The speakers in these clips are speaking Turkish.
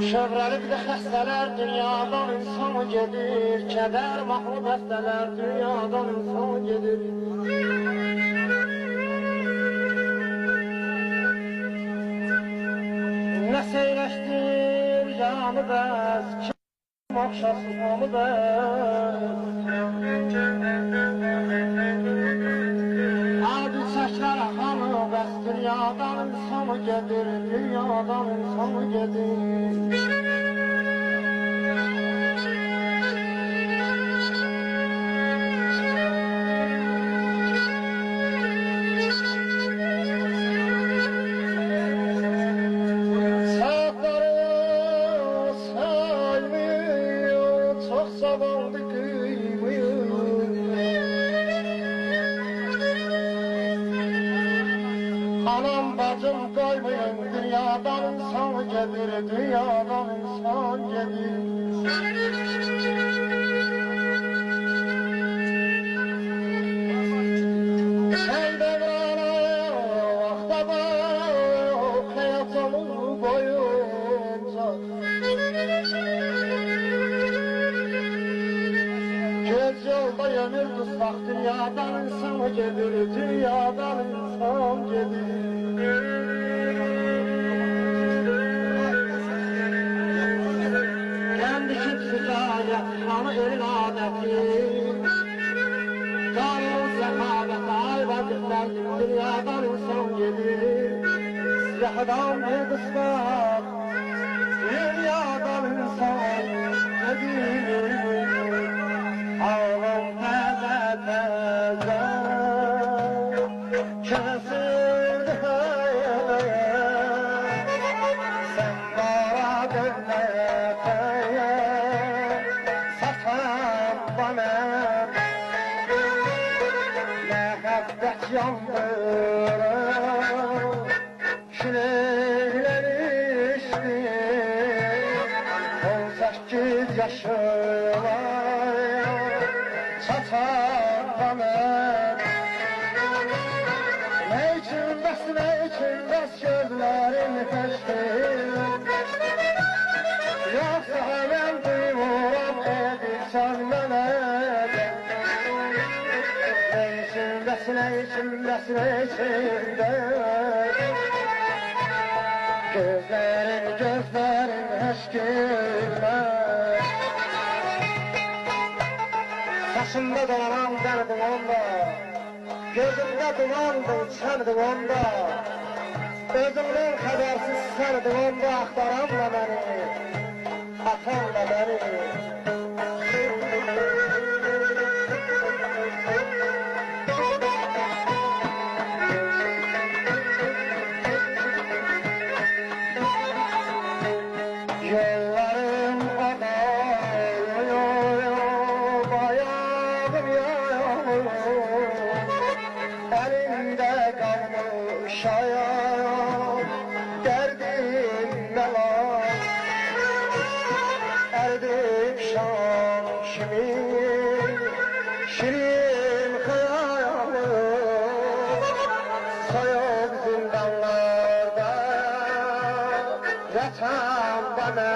Şövrəli bir də xəstələr dünyadan insan gedir, kədər məhlub xəstələr dünyadan insan gedir. Nə seyləşdir yanı bəz, kim oxşasın onu bəz. Adi çəklər axanı bəz, dünyadan insan gedir, dünyadan insan gedir. Anam bacım koymayın, dünyadan insan gelir, dünyadan insan gelir. Sen de bana vakta bak, hayatımın boyunca. Göz yolda yanır ıslak, dünyadan insan gelir, dünyadan insan gelir. Kendi şıksızayet, hanı elin adeti. Canımız rekabeti, ay vazifler, dünyadan insan gelir. Siyahdan bir kısmet, dünyadan insan gelir. Ağlam teze teze, kesildi hayale. Sen bana dönmeye, satan bana. Mehabbet yandırır, şileler içti. 18 yaşıma çatan bana. Ne için bas gözlerin peşin. Yoksa ben duymuram edirsen mənə. Ne için de gözlerin eşkilmez. Saçımda dolanan derdim onda, gözümde dumandı içerdim onda. Özümden habersiz serdim onda, aktaranla beni, atanla beni. Yollarım ağlıyor, bayağım yağıyor. Elimde kalmış hayat, derdim melan. Erdim şan kimi, şirin hayalım. Soyup zindanlarda yatan bana.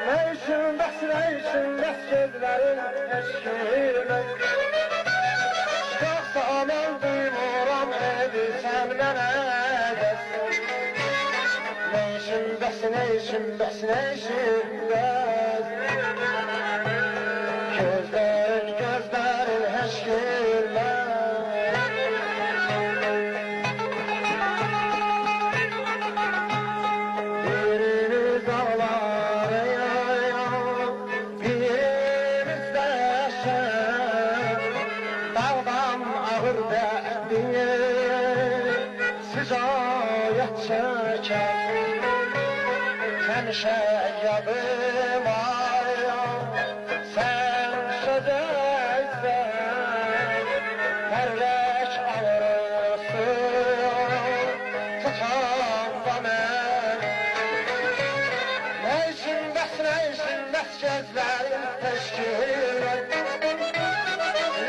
Ne için bes gözlerin eşkirmek. Yoksa aman duymuram edirsen mənə. Ne için bes gözlerin eşkirmek. Birimiz ağlar birimiz deşer. Dağdan ağır derdir, sıcayet çeker. Sen şehyadım ayım, sen şedeysen. Herleş ağrısın, tutan bana. Ne için bes gözlerin teşkil.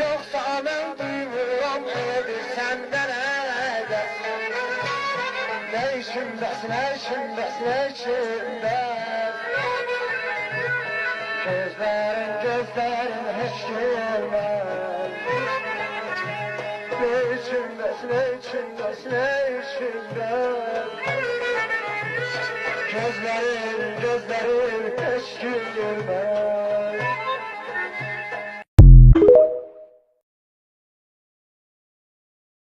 Yoksa ben duymuram edirsen mənə. Ne için içinde gözlerin hiç görmez. Ne içinde gözlerin hiç görmez.